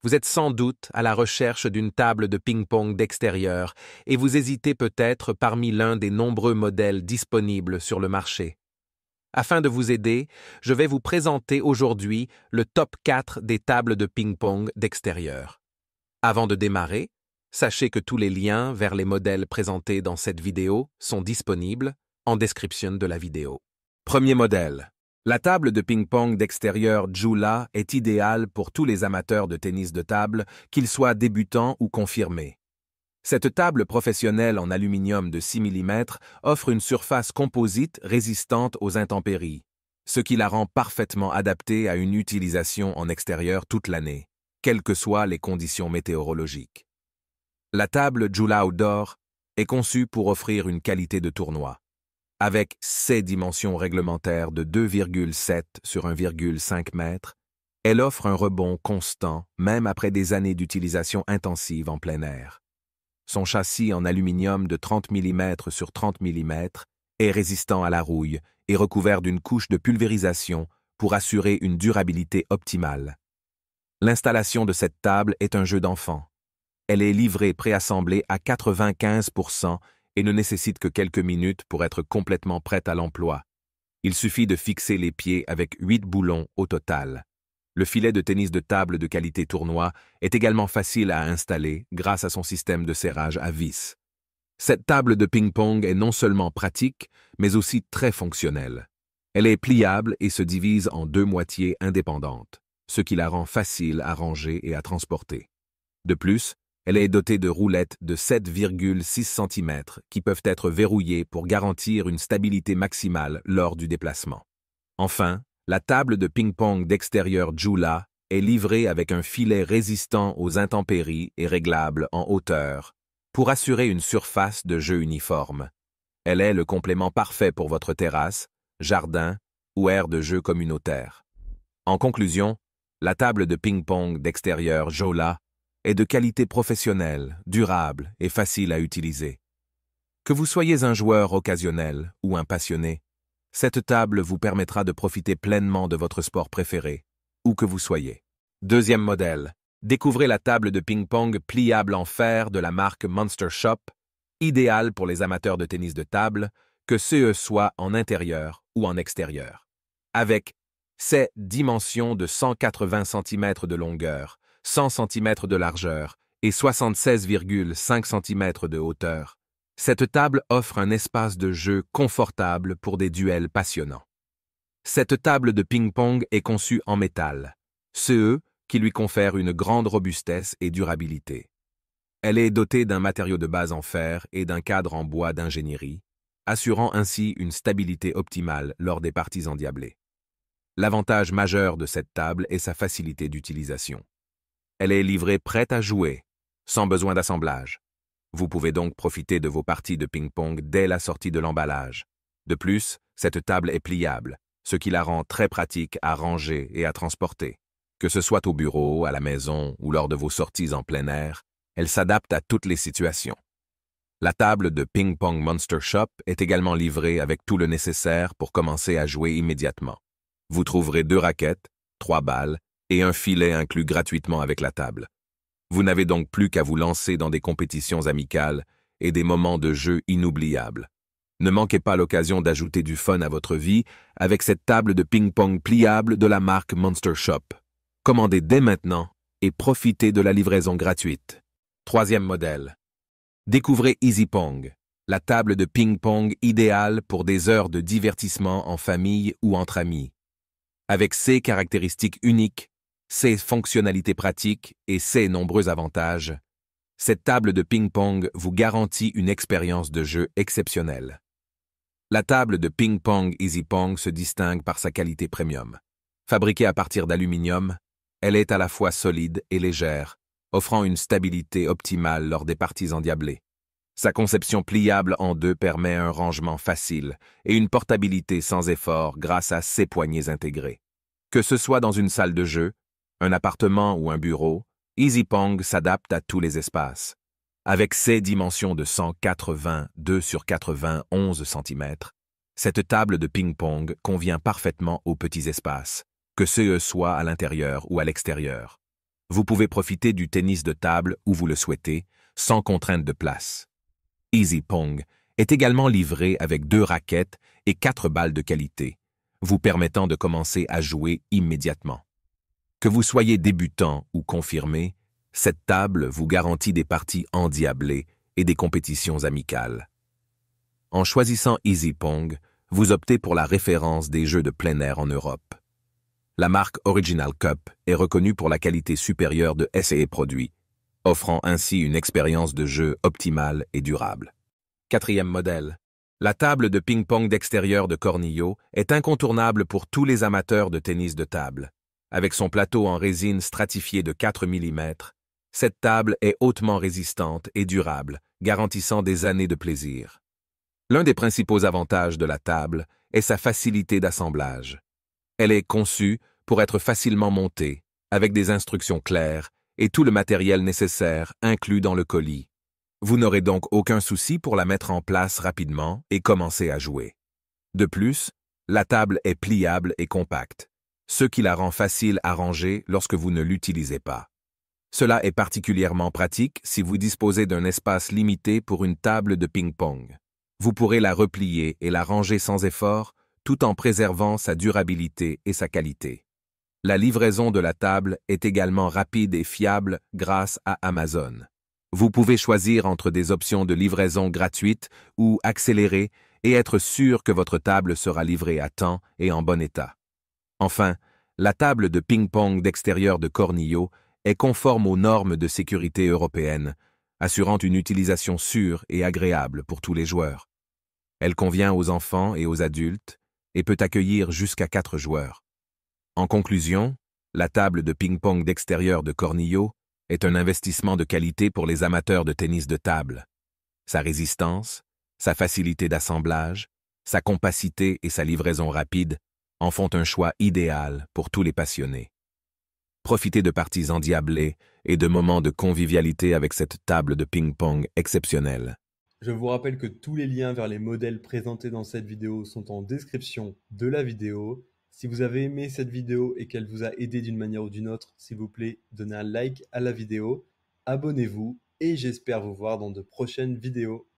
Vous êtes sans doute à la recherche d'une table de ping-pong d'extérieur et vous hésitez peut-être parmi l'un des nombreux modèles disponibles sur le marché. Afin de vous aider, je vais vous présenter aujourd'hui le top 4 des tables de ping-pong d'extérieur. Avant de démarrer, sachez que tous les liens vers les modèles présentés dans cette vidéo sont disponibles en description de la vidéo. Premier modèle. La table de ping-pong d'extérieur Joula est idéale pour tous les amateurs de tennis de table, qu'ils soient débutants ou confirmés. Cette table professionnelle en aluminium de 6 mm offre une surface composite résistante aux intempéries, ce qui la rend parfaitement adaptée à une utilisation en extérieur toute l'année, quelles que soient les conditions météorologiques. La table Joula Outdoor est conçue pour offrir une qualité de tournoi. Avec ses dimensions réglementaires de 2,7 sur 1,5 m, elle offre un rebond constant même après des années d'utilisation intensive en plein air. Son châssis en aluminium de 30 mm sur 30 mm est résistant à la rouille et recouvert d'une couche de pulvérisation pour assurer une durabilité optimale. L'installation de cette table est un jeu d'enfant. Elle est livrée préassemblée à 95% et ne nécessite que quelques minutes pour être complètement prête à l'emploi. Il suffit de fixer les pieds avec 8 boulons au total. Le filet de tennis de table de qualité tournoi est également facile à installer grâce à son système de serrage à vis. Cette table de ping-pong est non seulement pratique, mais aussi très fonctionnelle. Elle est pliable et se divise en 2 moitiés indépendantes, ce qui la rend facile à ranger et à transporter. De plus, elle est dotée de roulettes de 7,6 cm qui peuvent être verrouillées pour garantir une stabilité maximale lors du déplacement. Enfin, la table de ping-pong d'extérieur Joula est livrée avec un filet résistant aux intempéries et réglable en hauteur pour assurer une surface de jeu uniforme. Elle est le complément parfait pour votre terrasse, jardin ou aire de jeu communautaire. En conclusion, la table de ping-pong d'extérieur Joula est de qualité professionnelle, durable et facile à utiliser. Que vous soyez un joueur occasionnel ou un passionné, cette table vous permettra de profiter pleinement de votre sport préféré, où que vous soyez. Deuxième modèle. Découvrez la table de ping-pong pliable en fer de la marque Monster Shop, idéale pour les amateurs de tennis de table, que ceux soient en intérieur ou en extérieur. Avec ses dimensions de 180 cm de longueur, 100 cm de largeur et 76,5 cm de hauteur, cette table offre un espace de jeu confortable pour des duels passionnants. Cette table de ping-pong est conçue en métal, ce qui lui confère une grande robustesse et durabilité. Elle est dotée d'un matériau de base en fer et d'un cadre en bois d'ingénierie, assurant ainsi une stabilité optimale lors des parties endiablées. L'avantage majeur de cette table est sa facilité d'utilisation. Elle est livrée prête à jouer, sans besoin d'assemblage. Vous pouvez donc profiter de vos parties de ping-pong dès la sortie de l'emballage. De plus, cette table est pliable, ce qui la rend très pratique à ranger et à transporter. Que ce soit au bureau, à la maison ou lors de vos sorties en plein air, elle s'adapte à toutes les situations. La table de ping-pong Monster Shop est également livrée avec tout le nécessaire pour commencer à jouer immédiatement. Vous trouverez 2 raquettes, 3 balles et un filet inclus gratuitement avec la table. Vous n'avez donc plus qu'à vous lancer dans des compétitions amicales et des moments de jeu inoubliables. Ne manquez pas l'occasion d'ajouter du fun à votre vie avec cette table de ping-pong pliable de la marque Monster Shop. Commandez dès maintenant et profitez de la livraison gratuite. Troisième modèle. Découvrez Easy Pong, la table de ping-pong idéale pour des heures de divertissement en famille ou entre amis. Avec ses caractéristiques uniques, ses fonctionnalités pratiques et ses nombreux avantages, cette table de ping-pong vous garantit une expérience de jeu exceptionnelle. La table de ping-pong Easy Pong se distingue par sa qualité premium. Fabriquée à partir d'aluminium, elle est à la fois solide et légère, offrant une stabilité optimale lors des parties endiablées. Sa conception pliable en 2 permet un rangement facile et une portabilité sans effort grâce à ses poignées intégrées. Que ce soit dans une salle de jeu, un appartement ou un bureau, Easy Pong s'adapte à tous les espaces. Avec ses dimensions de 182 sur 91 cm, cette table de ping-pong convient parfaitement aux petits espaces, que ce soit à l'intérieur ou à l'extérieur. Vous pouvez profiter du tennis de table où vous le souhaitez, sans contrainte de place. Easy Pong est également livré avec 2 raquettes et 4 balles de qualité, vous permettant de commencer à jouer immédiatement. Que vous soyez débutant ou confirmé, cette table vous garantit des parties endiablées et des compétitions amicales. En choisissant Easy Pong, vous optez pour la référence des jeux de plein air en Europe. La marque Original Cup est reconnue pour la qualité supérieure de ses produits, offrant ainsi une expérience de jeu optimale et durable. 4e modèle. La table de ping-pong d'extérieur de Cornillo est incontournable pour tous les amateurs de tennis de table. Avec son plateau en résine stratifié de 4 mm, cette table est hautement résistante et durable, garantissant des années de plaisir. L'un des principaux avantages de la table est sa facilité d'assemblage. Elle est conçue pour être facilement montée, avec des instructions claires et tout le matériel nécessaire inclus dans le colis. Vous n'aurez donc aucun souci pour la mettre en place rapidement et commencer à jouer. De plus, la table est pliable et compacte, ce qui la rend facile à ranger lorsque vous ne l'utilisez pas. Cela est particulièrement pratique si vous disposez d'un espace limité pour une table de ping-pong. Vous pourrez la replier et la ranger sans effort, tout en préservant sa durabilité et sa qualité. La livraison de la table est également rapide et fiable grâce à Amazon. Vous pouvez choisir entre des options de livraison gratuite ou accélérée et être sûr que votre table sera livrée à temps et en bon état. Enfin, la table de ping-pong d'extérieur de Cornillo est conforme aux normes de sécurité européennes, assurant une utilisation sûre et agréable pour tous les joueurs. Elle convient aux enfants et aux adultes et peut accueillir jusqu'à 4 joueurs. En conclusion, la table de ping-pong d'extérieur de Cornillo est un investissement de qualité pour les amateurs de tennis de table. Sa résistance, sa facilité d'assemblage, sa compacité et sa livraison rapide en font un choix idéal pour tous les passionnés. Profitez de parties endiablées et de moments de convivialité avec cette table de ping-pong exceptionnelle. Je vous rappelle que tous les liens vers les modèles présentés dans cette vidéo sont en description de la vidéo. Si vous avez aimé cette vidéo et qu'elle vous a aidé d'une manière ou d'une autre, s'il vous plaît, donnez un like à la vidéo, abonnez-vous et j'espère vous voir dans de prochaines vidéos.